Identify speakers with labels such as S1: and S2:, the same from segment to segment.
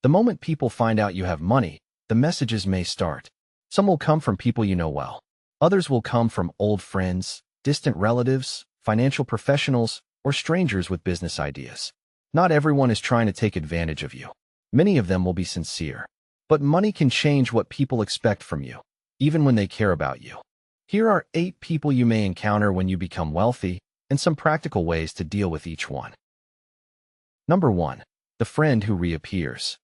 S1: The moment people find out you have money, the messages may start. Some will come from people you know well. Others will come from old friends, distant relatives, financial professionals, or strangers with business ideas. Not everyone is trying to take advantage of you. Many of them will be sincere. But money can change what people expect from you, even when they care about you. Here are 8 people you may encounter when you become wealthy, and some practical ways to deal with each one. Number 1. The friend who reappears.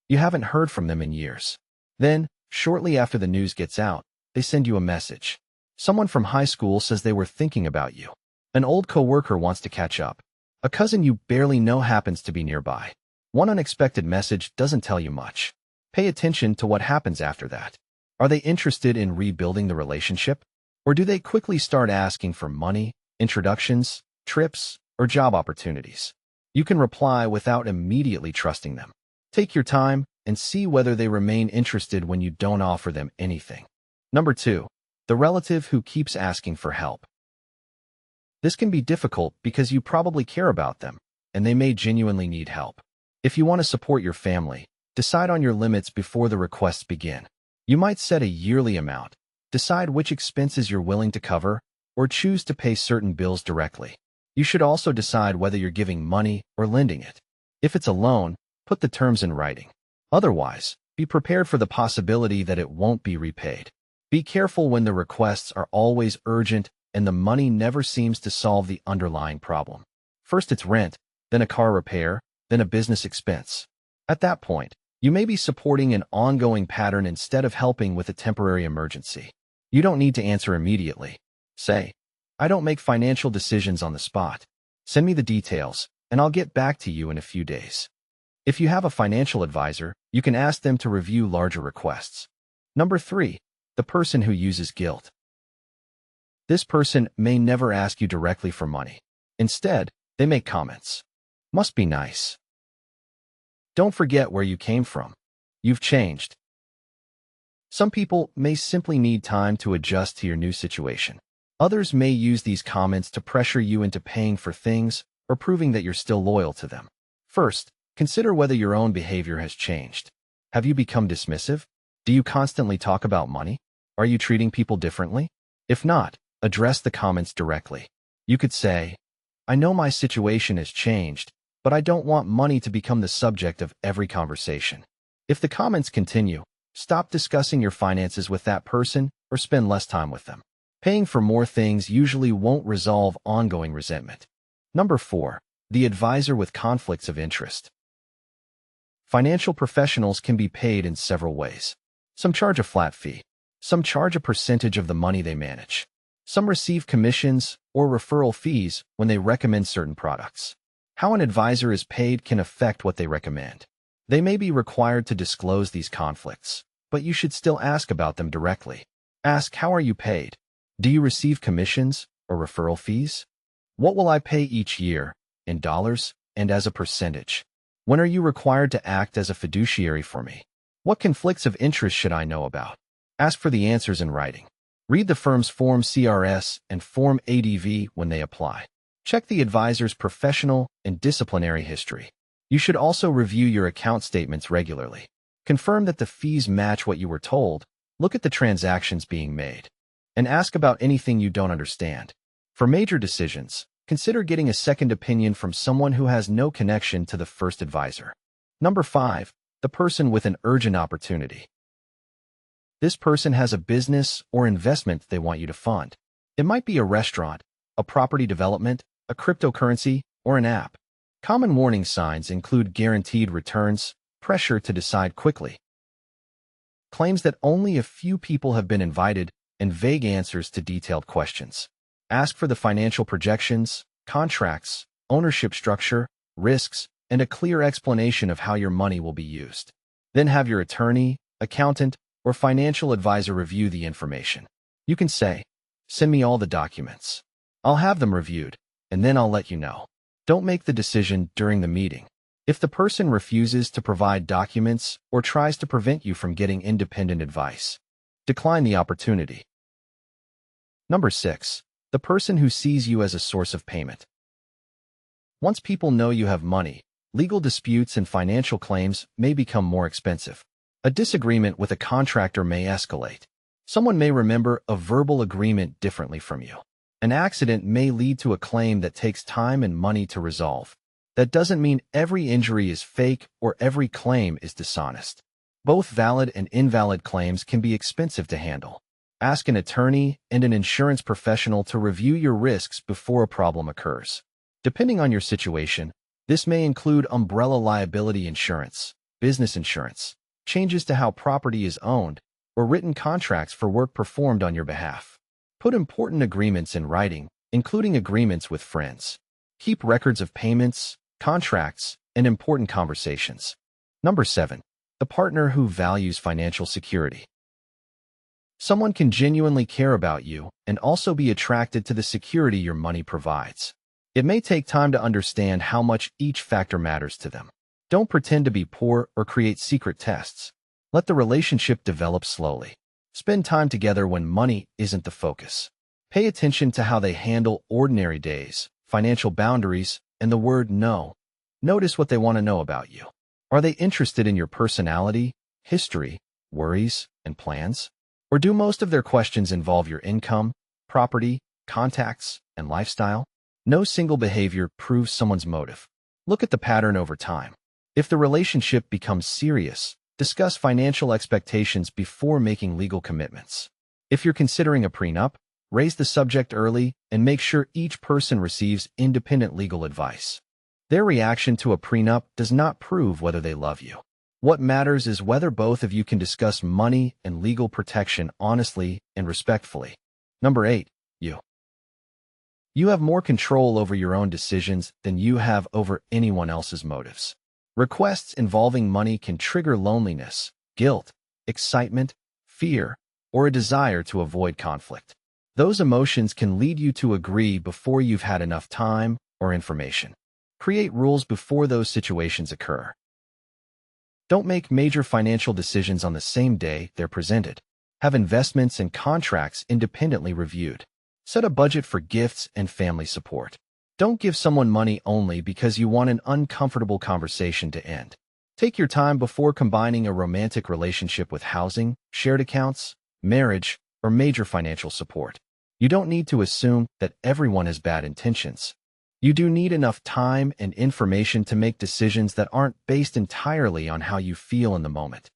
S1: You haven't heard from them in years. Then, shortly after the news gets out, they send you a message. Someone from high school says they were thinking about you. An old coworker wants to catch up. A cousin you barely know happens to be nearby. One unexpected message doesn't tell you much. Pay attention to what happens after that. Are they interested in rebuilding the relationship? Or do they quickly start asking for money, introductions, trips, or job opportunities? You can reply without immediately trusting them. Take your time and see whether they remain interested when you don't offer them anything. Number 2. The relative who keeps asking for help. This can be difficult because you probably care about them, and they may genuinely need help. If you want to support your family, decide on your limits before the requests begin. You might set a yearly amount, decide which expenses you're willing to cover, or choose to pay certain bills directly. You should also decide whether you're giving money or lending it. If it's a loan, put the terms in writing. Otherwise, be prepared for the possibility that it won't be repaid. Be careful when the requests are always urgent and the money never seems to solve the underlying problem. First it's rent, then a car repair, then a business expense. At that point, you may be supporting an ongoing pattern instead of helping with a temporary emergency. You don't need to answer immediately. Say, I don't make financial decisions on the spot. Send me the details, and I'll get back to you in a few days. If you have a financial advisor, you can ask them to review larger requests. Number 3. The person who uses guilt. This person may never ask you directly for money. Instead, they make comments. Must be nice. Don't forget where you came from. You've changed. Some people may simply need time to adjust to your new situation. Others may use these comments to pressure you into paying for things or proving that you're still loyal to them. First, consider whether your own behavior has changed. Have you become dismissive? Do you constantly talk about money? Are you treating people differently? If not, address the comments directly. You could say, I know my situation has changed, but I don't want money to become the subject of every conversation. If the comments continue, stop discussing your finances with that person or spend less time with them. Paying for more things usually won't resolve ongoing resentment. Number 4. The advisor with conflicts of interest. Financial professionals can be paid in several ways. Some charge a flat fee. Some charge a percentage of the money they manage. Some receive commissions or referral fees when they recommend certain products. How an advisor is paid can affect what they recommend. They may be required to disclose these conflicts, but you should still ask about them directly. Ask, how are you paid? Do you receive commissions or referral fees? What will I pay each year, in dollars and as a percentage? When are you required to act as a fiduciary for me? What conflicts of interest should I know about? Ask for the answers in writing. Read the firm's Form CRS and Form ADV when they apply. Check the advisor's professional and disciplinary history. You should also review your account statements regularly. Confirm that the fees match what you were told. Look at the transactions being made. And ask about anything you don't understand. For major decisions, consider getting a second opinion from someone who has no connection to the first advisor. Number 5. The person with an urgent opportunity. This person has a business or investment they want you to fund. It might be a restaurant, a property development, a cryptocurrency, or an app. Common warning signs include guaranteed returns, pressure to decide quickly, claims that only a few people have been invited, and vague answers to detailed questions. Ask for the financial projections, contracts, ownership structure, risks, and a clear explanation of how your money will be used. Then have your attorney, accountant, or financial advisor review the information. You can say, send me all the documents. I'll have them reviewed, and then I'll let you know. Don't make the decision during the meeting. If the person refuses to provide documents or tries to prevent you from getting independent advice, decline the opportunity. Number 6. The person who sees you as a source of payment. Once people know you have money, legal disputes and financial claims may become more expensive. A disagreement with a contractor may escalate. Someone may remember a verbal agreement differently from you. An accident may lead to a claim that takes time and money to resolve. That doesn't mean every injury is fake or every claim is dishonest. Both valid and invalid claims can be expensive to handle. Ask an attorney and an insurance professional to review your risks before a problem occurs. Depending on your situation, this may include umbrella liability insurance, business insurance, changes to how property is owned, or written contracts for work performed on your behalf. Put important agreements in writing, including agreements with friends. Keep records of payments, contracts, and important conversations. Number 7. The partner who values financial security. Someone can genuinely care about you and also be attracted to the security your money provides. It may take time to understand how much each factor matters to them. Don't pretend to be poor or create secret tests. Let the relationship develop slowly. Spend time together when money isn't the focus. Pay attention to how they handle ordinary days, financial boundaries, and the word no. Notice what they want to know about you. Are they interested in your personality, history, worries, and plans? Or do most of their questions involve your income, property, contacts, and lifestyle? No single behavior proves someone's motive. Look at the pattern over time. If the relationship becomes serious, discuss financial expectations before making legal commitments. If you're considering a prenup, raise the subject early and make sure each person receives independent legal advice. Their reaction to a prenup does not prove whether they love you. What matters is whether both of you can discuss money and legal protection honestly and respectfully. Number 8. You have more control over your own decisions than you have over anyone else's motives. Requests involving money can trigger loneliness, guilt, excitement, fear, or a desire to avoid conflict. Those emotions can lead you to agree before you've had enough time or information. Create rules before those situations occur. Don't make major financial decisions on the same day they're presented. Have investments and contracts independently reviewed. Set a budget for gifts and family support. Don't give someone money only because you want an uncomfortable conversation to end. Take your time before combining a romantic relationship with housing, shared accounts, marriage, or major financial support. You don't need to assume that everyone has bad intentions. You do need enough time and information to make decisions that aren't based entirely on how you feel in the moment.